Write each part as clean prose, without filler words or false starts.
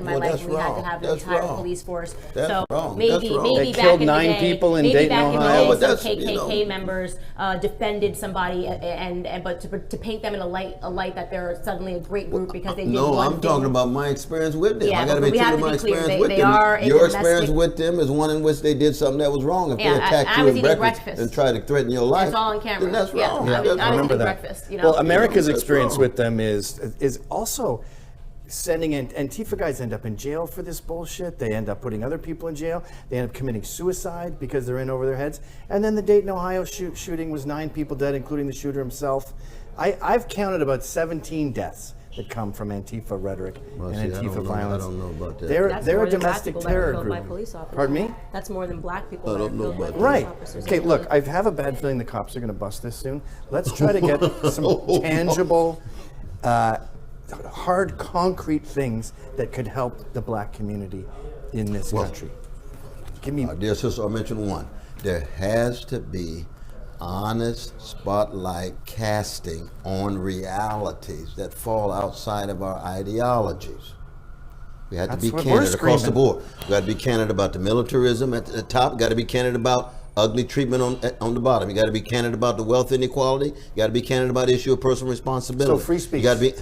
in my life, we had to have an entire police force. That's wrong. Maybe They back killed in the 9 day, people in maybe Dayton, back Ohio. in the day, some KKK members defended somebody, but to paint them in a light that they're suddenly a great group because they did one I'm thing. talking about my experience with them. Yeah, I got to but be we true have to to my be clear. experience They with them. are a Your domestic- experience with them is one in which they did something that was wrong. If they attacked you in breakfast and tried to threaten your life, that's all on camera. then that's wrong. Yeah, That's I was wrong. eating breakfast. Well, America's That's experience wrong. with them is also sending in Antifa guys end up in jail for this bullshit. They end up putting other people in jail. They end up committing suicide because they're in over their heads. And then the Dayton, Ohio shooting was 9 people dead, including the shooter himself. I've counted about 17 deaths that come from Antifa rhetoric and Antifa violence. I don't know about that. They're a domestic terror group. Pardon me? That's more than black people. I don't know about that. Right. Okay, look, I have a bad feeling the cops are going to bust this soon. Let's try to get some tangible, hard, concrete things that could help the black community in this country. Give me. Dear sister, I'll mention one. There has to be honest spotlight casting on realities that fall outside of our ideologies. We have to be candid across the board. We got to be candid about the militarism at the top. Got to be candid about ugly treatment on the bottom. You got to be candid about the wealth inequality. You got to be candid about the issue of personal responsibility. So free speech. You got to be.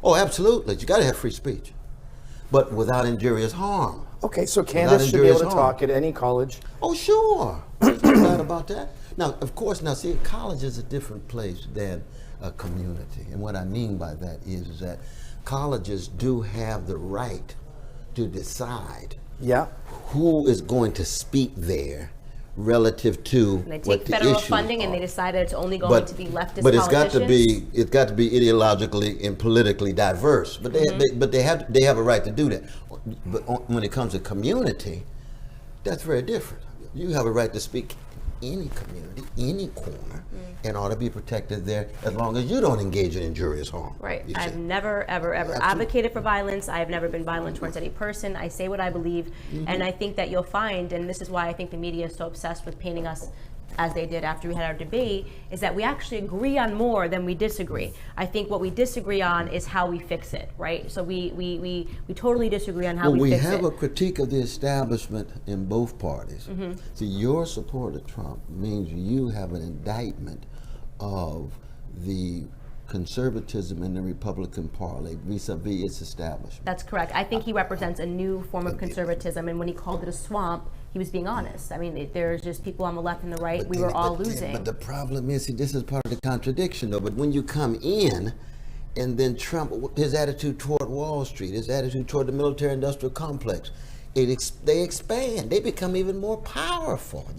Oh, absolutely. You got to have free speech, but without injurious harm. Okay, so Candace should be able to talk at any college. Oh, sure. There's no doubt about that. Now, of course, see, college is a different place than a community. And what I mean by that is that colleges do have the right to decide who is going to speak there relative to and they take what the federal issues funding are. and they decided it's only going to be leftist but politicians. it's got to be ideologically and politically diverse. But they have a right to do that. But when it comes to community, that's very different. You have a right to speak any community, any corner, and ought to be protected there as long as you don't engage in injurious harm. Right. I've never, ever advocated for violence. I've never been violent towards any person. I say what I believe. And I think that you'll find, and this is why I think the media is so obsessed with painting us as they did after we had our debate, is that we actually agree on more than we disagree. I think what we disagree on is how we fix it, right? So we totally disagree on how we fix it. We have a critique of the establishment in both parties. See, your support of Trump means you have an indictment of the conservatism in the Republican Party vis-a-vis its establishment. That's correct. I think he represents a new form of conservatism, and when he called it a swamp, he was being honest. I mean, there's just people on the left and the right. We were all losing. But the problem is, see, this is part of the contradiction, though. But when you come in, and then Trump, his attitude toward Wall Street, his attitude toward the military-industrial complex, they expand. They become even more powerful.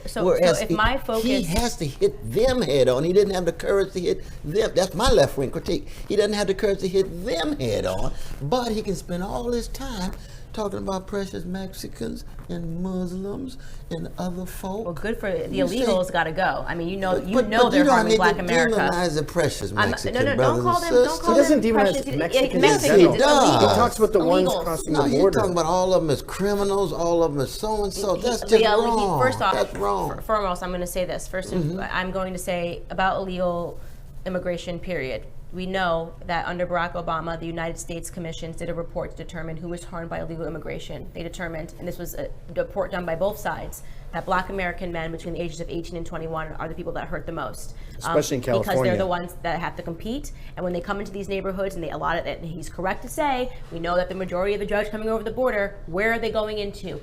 So if my focus, he has to hit them head on. He didn't have the courage to hit them. That's my left-wing critique. He doesn't have the courage to hit them head on, but he can spend all his time talking about precious Mexicans and Muslims and other folk. Well, good for the illegals. Got to go. I mean, they're harming Black America. Demonize the precious Mexicans. Don't call them. Don't call he doesn't them demonize precious Mexicans. Yes, he Mexicans. does. He talks about the ones Illegals. crossing No, the you're border. talking about all of them as criminals, all of them as so-and-so. That's just wrong. First off, that's wrong. Foremost, I'm going to say this. First, I'm going to say about illegal immigration, period. We know that under Barack Obama, the United States commissions did a report to determine who was harmed by illegal immigration. They determined, and this was a report done by both sides, that Black American men between the ages of 18 and 21 are the people that hurt the most. Especially in California. Because they're the ones that have to compete. And when they come into these neighborhoods, and and he's correct to say, we know that the majority of the drugs coming over the border, where are they going into?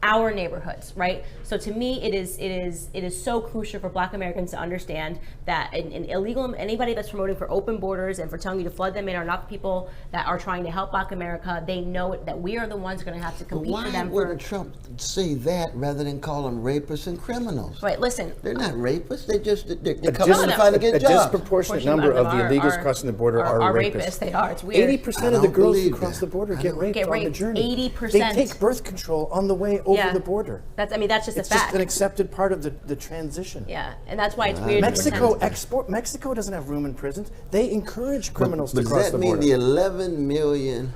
Our neighborhoods, right? So to me, it is so crucial for Black Americans to understand that anybody that's promoting for open borders and for telling you to flood them in are not people that are trying to help Black America. They know that we are the ones going to have to compete for them. Why wouldn't Trump say that rather than call them rapists and criminals? Right, listen. They're not rapists. They're coming to find a good job. A disproportionate number of the illegals crossing the border are rapists. They are. It's weird. 80% of the girls who cross the border get raped on the journey. 80%. They take birth control on the way over the border. That's just a fact. It's just an accepted part of the transition. Yeah, and that's why it's weird. Mexico doesn't have room in prisons. They encourage criminals to cross the border. Does that mean the 11 million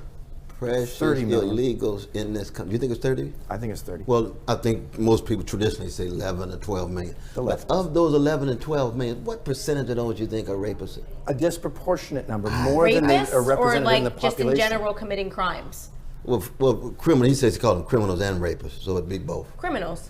precious illegals in this country? Do you think it's 30? I think it's 30. Well, I think most people traditionally say 11 or 12 million. But of those 11 and 12 million, what percentage of those do you think are rapists? A disproportionate number, more than they are represented in the population. Just in general committing crimes? Well, criminal. He says he called them criminals and rapists, so it'd be both. Criminals.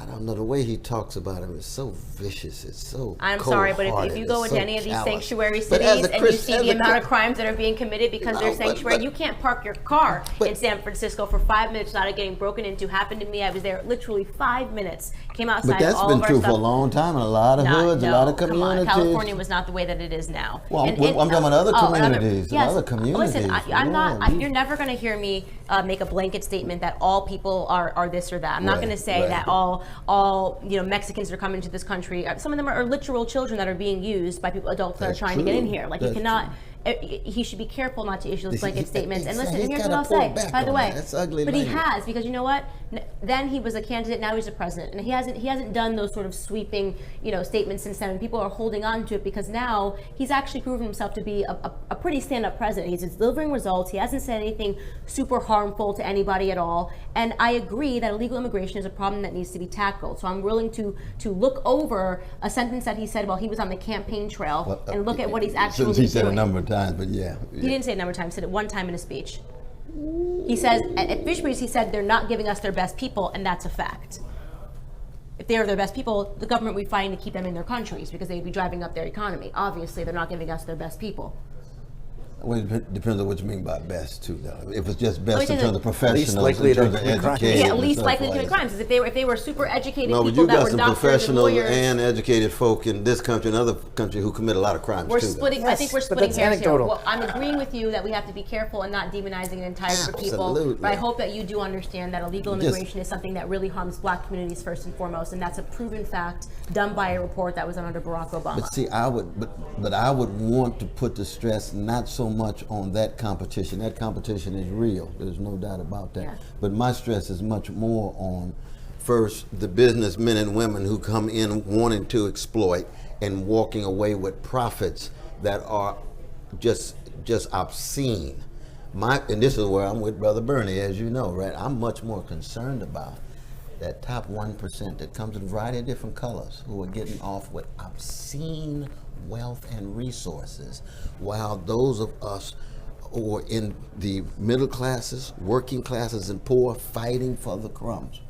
I don't know, the way he talks about him is so vicious. It's so I'm sorry, but if you go into any of these sanctuary cities and you see the amount of crimes that are being committed because they're sanctuary, you can't park your car in San Francisco for 5 minutes without it getting broken into. Happened to me. I was there literally 5 minutes. Came outside. But that's all been of our true stuff. for a long time in a lot of hoods, a lot of communities. Come on. California was not the way that it is now. Well, I'm talking about other communities. Other communities. Listen, I'm not. You're never going to hear me make a blanket statement that all people are this or that. I'm not going to say that all Mexicans are coming to this country. Some of them are literal children that are being used by adults that are trying to get in here. Like you cannot. He should be careful not to issue those blanket statements. And listen, here's what I'll say. By the way, that's ugly but language. He has, because you know what? Then he was a candidate. Now he's a president, and he hasn't done those sort of sweeping statements since then. And people are holding on to it because now he's actually proven himself to be a pretty stand-up president. He's delivering results. He hasn't said anything super harmful to anybody at all. And I agree that illegal immigration is a problem that needs to be tackled. So I'm willing to look over a sentence that he said while he was on the campaign trail and look at what he's actually doing. He said a number of times, but yeah. He didn't say it a number of times. He said it one time in a speech. He says, at Fishbreeze, he said they're not giving us their best people, and that's a fact. If they are their best people, the government would be fighting to keep them in their countries because they'd be driving up their economy. Obviously, they're not giving us their best people. Well, it depends on what you mean by best, too, though. If it's just best in terms of professionals, likely in terms of to commit education. Yeah, least likely to commit crimes. If they were super educated No, but people you that got were some doctors and professionals lawyers. and educated folk in this country and other countries who commit a lot of crimes, We're too. splitting. I Yes, think we're but splitting that's hairs here. anecdotal. Well, I'm agreeing with you that we have to be careful and not demonizing an entire group of people. Absolutely. But I hope that you do understand that illegal immigration is something that really harms Black communities first and foremost, and that's a proven fact done by a report that was done under Barack Obama. But see, I would want to put the stress not so much on that competition. That competition is real. There's no doubt about that. Yeah. But my stress is much more on, first, the businessmen and women who come in wanting to exploit and walking away with profits that are just obscene. And this is where I'm with Brother Bernie, as you know, right? I'm much more concerned about that top 1% that comes in a variety of different colors who are getting off with obscene wealth and resources, while those of us who are in the middle classes, working classes, and poor fighting for the crumbs.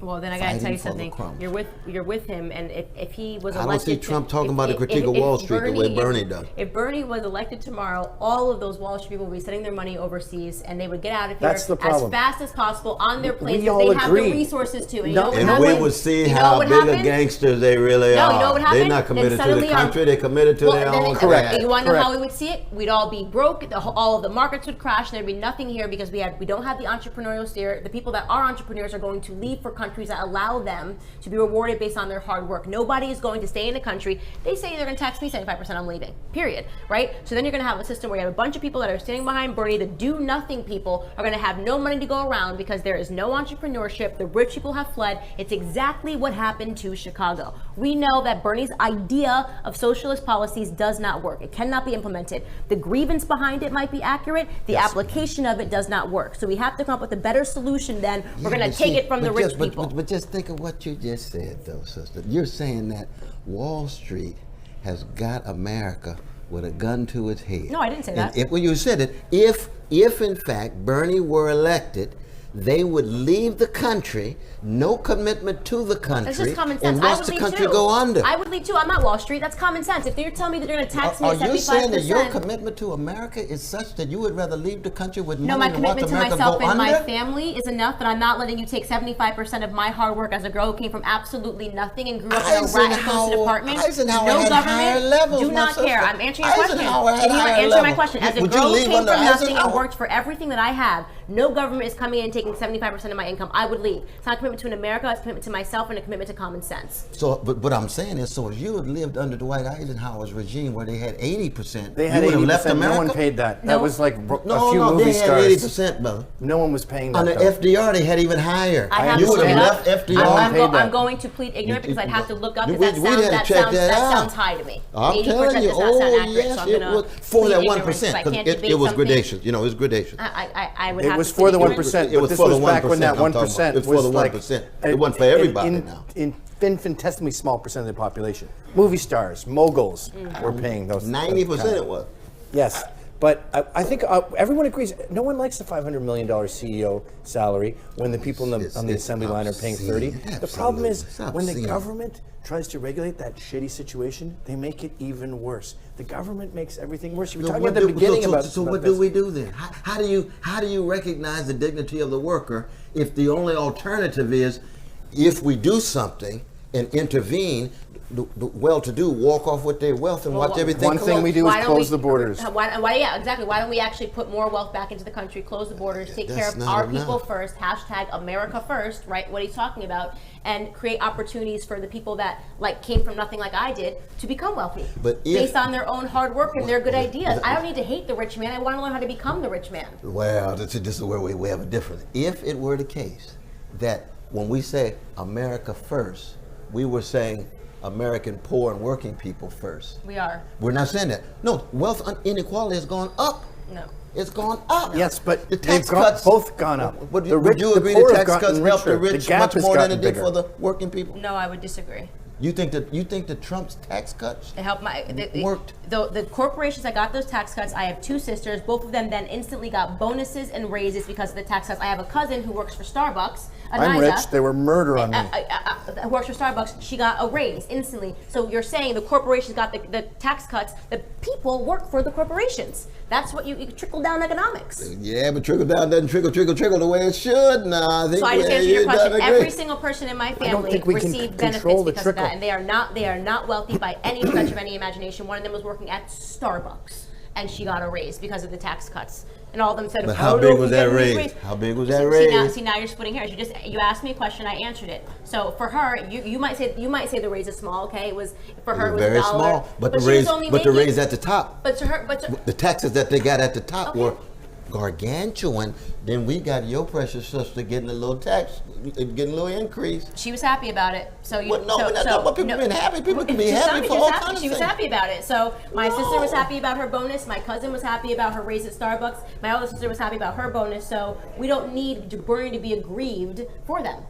Well, then I got to tell you Fighting for the something. crumbs. You're with him, and if he was elected, I don't see Trump talking about the critique of Wall Street the way Bernie does. If Bernie was elected tomorrow, all of those Wall Street people would be sending their money overseas, and they would get out of here That's the problem. as fast as possible on their planes We because all they have the agree. resources to. And, No, you know what And happened? we would see You know how what big happened? of gangsters they really No, are. you know what They're happened? not committed Then to the suddenly our- country, they're committed to their own Correct. cash. You want to know Correct. how we would see it? We'd all be broke. All of the markets would crash. There'd be nothing here because we don't have the entrepreneurial steer. The people that are entrepreneurs are going to leave for countries that allow them to be rewarded based on their hard work. Nobody is going to stay in the country. They say they're going to tax me 75%, I'm leaving. Period. Right? So then you're going to have a system where you have a bunch of people that are standing behind Bernie. The do-nothing people are going to have no money to go around because there is no entrepreneurship. The rich people have fled. It's exactly what happened to Chicago. We know that Bernie's idea of socialist policies does not work. It cannot be implemented. The grievance behind it might be accurate. The application of it does not work. So we have to come up with a better solution then. We're going to take it from the rich people. But just think of what you just said, though, sister. You're saying that Wall Street has got America with a gun to its head. No, I didn't say that. Well, you said it. If in fact Bernie were elected, they would leave the country, no commitment to the country. That's just common sense. And I watch would the leave country too. go under. I would leave too. I'm not Wall Street. That's common sense. If you're telling me that they're going to tax me Are at 75%. you saying that your commitment to America is such that you would rather leave the country with No, money my and watch commitment to America myself go and under? my family is enough, but I'm not letting you take 75% of my hard work as a girl who came from absolutely nothing and grew up in a rat-infested apartment. Eisenhower No had higher government. levels, Do my not sister. care. I'm answering your question. Eisenhower had And you higher answer my levels. question. As a Would you girl who leave came under from nothing and Eisenhower? worked for everything that I have, no government is coming in and taking 75% of my income. I would leave. It's not a commitment to an America. It's a commitment to myself and a commitment to common sense. So, but what I'm saying is, so if you had lived under Dwight Eisenhower's regime where they had 80%, They had you would have 80%. left America? No one paid that. No. That was like a No, few no, movie they had stars. 80%, brother. No one was paying that. Under though. FDR, they had even higher. I have You to would look have it left up. FDR. I'm going to plead ignorant because I'd have to look up if We'd that have to check that out. sounds high to me. I'm 80% telling you, does not sound accurate, yes, so I'm it gonna was for that plead ignorance 1%. I can't It debate was something. gradations. You know, it was gradations. I would It have was to for the plead 1%. ignorance. It was But for this the was back when that 1%, I'm talking 1% about. It was for the like 1%. It wasn't for everybody now. Infinitesimally small percent of the population. Movie stars, moguls were paying those. 90% it was. Yes. But I think everyone agrees. No one likes the $500 million CEO salary when the people on the assembly line are paying 30. The problem is when the government tries to regulate that shitty situation, they make it even worse. The government makes everything worse. You were talking at the beginning about this. So what do we do then? How do you recognize the dignity of the worker if the only alternative is if we do something and intervene, the well-to-do walk off with their wealth and watch everything One thing we do is close the borders. Yeah, exactly. Why don't we actually put more wealth back into the country, close the borders, take care of our people first, hashtag America first, right? What he's talking about, and create opportunities for the people that came from nothing like I did to become wealthy, based on their own hard work and their good ideas. I don't need to hate the rich man. I want to learn how to become the rich man. Well, this is where we have a difference. If it were the case that when we say America first, we were saying American poor and working people first. We are. We're not saying that. No, wealth inequality has gone up. No. It's gone up. Yes, but the tax cuts both gone up. Would you agree the tax cuts help the rich much more than it did bigger for the working people? No, I would disagree. You think that Trump's tax cuts worked? The corporations that got those tax cuts, I have two sisters. Both of them then instantly got bonuses and raises because of the tax cuts. I have a cousin who works for Starbucks. I'm rich. They were murder on me. Who works for Starbucks. She got a raise instantly. So you're saying the corporations got the tax cuts. The people work for the corporations. That's what you trickle down economics. Yeah, but trickle down doesn't trickle the way it should. Nah, so I just answered your question. Every single person in my family received benefits because of that, and they are not wealthy by any stretch of any imagination. One of them was working at Starbucks, and she got a raise because of the tax cuts. And all of them said, but how big was that raise? How big was that raise? See, now you're splitting hairs. You asked me a question, I answered it. So for her, you might say the raise is small. Okay, it was for her. It was very $1. Small, but the raise at the top. But to her, the taxes that they got at the top were gargantuan. Then we got your precious sister getting a little increase. She was happy about it. So you. Well, no, we're not talking about people being happy. People can be happy for all kinds of things. She was happy about it. So my sister was happy about her bonus. My cousin was happy about her raise at Starbucks. My other sister was happy about her bonus. So we don't need Bernie to be aggrieved for them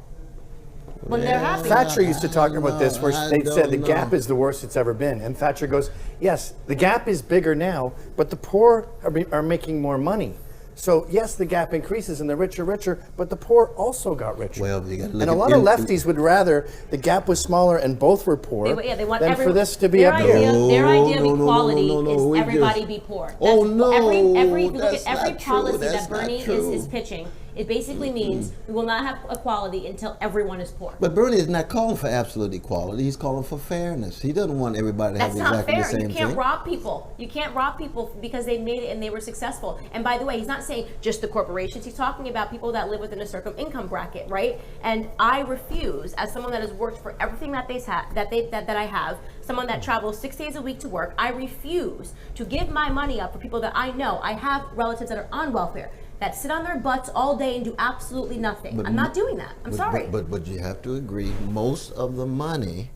when they're happy. Thatcher used to talk about this, where they said the gap is the worst it's ever been, and Thatcher goes, "Yes, the gap is bigger now, but the poor are making more money." So yes, the gap increases and the rich are richer, but the poor also got richer. Well, you gotta look and a lot of lefties would rather the gap was smaller and both were poor they want than for this to be up here. Their idea of equality is everybody be poor. Every look at every policy that Bernie is pitching. It basically means we will not have equality until everyone is poor. But Bernie is not calling for absolute equality. He's calling for fairness. He doesn't want everybody to have exactly the same thing. That's not fair. You can't rob people. You can't rob people because they made it and they were successful. And by the way, he's not saying just the corporations. He's talking about people that live within a certain income bracket, right? And I refuse, as someone that has worked for everything that I have, someone that travels 6 days a week to work, I refuse to give my money up for people that I know. I have relatives that are on welfare, that sit on their butts all day and do absolutely nothing. I'm not doing that. I'm sorry. But you have to agree, most of the money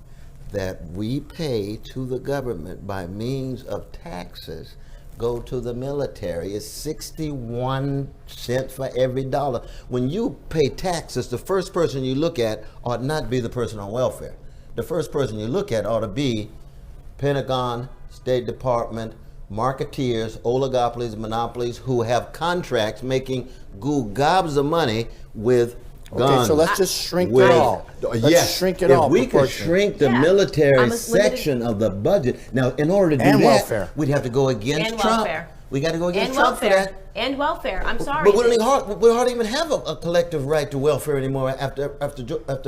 that we pay to the government by means of taxes go to the military. It's 61 cents for every dollar. When you pay taxes, the first person you look at ought not be the person on welfare. The first person you look at ought to be Pentagon, State Department, marketeers, oligopolies, monopolies who have contracts making gobs of money with guns. Okay, so let's just shrink it all. Let's shrink it all. If we could shrink the military section of the budget. Now, in order to do that, we'd have to go against Trump. Welfare. We got to go against Trump for that. And welfare. I'm sorry. But we hardly even have a collective right to welfare anymore after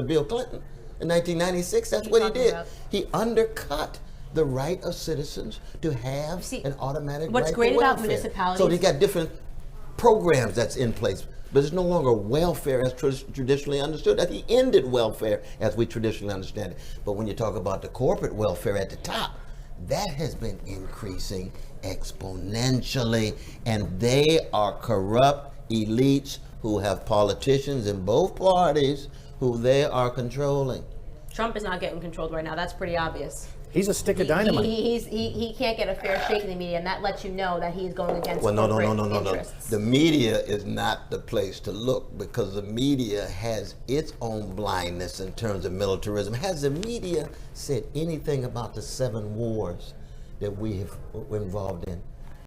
Bill Clinton in 1996. That's what he did. He undercut the right of citizens to have an automatic what's right great to about welfare. municipalities. So they got different programs that's in place, but it's no longer welfare as traditionally understood. He ended welfare as we traditionally understand it. But when you talk about the corporate welfare at the top, that has been increasing exponentially, and they are corrupt elites who have politicians in both parties who they are controlling. Trump is not getting controlled right now. That's pretty obvious. He's a stick of dynamite. He can't get a fair shake in the media, and that lets you know that he's going against no. interests. The media is not the place to look because the media has its own blindness in terms of militarism. Has the media said anything about the 7 wars that we have involved in?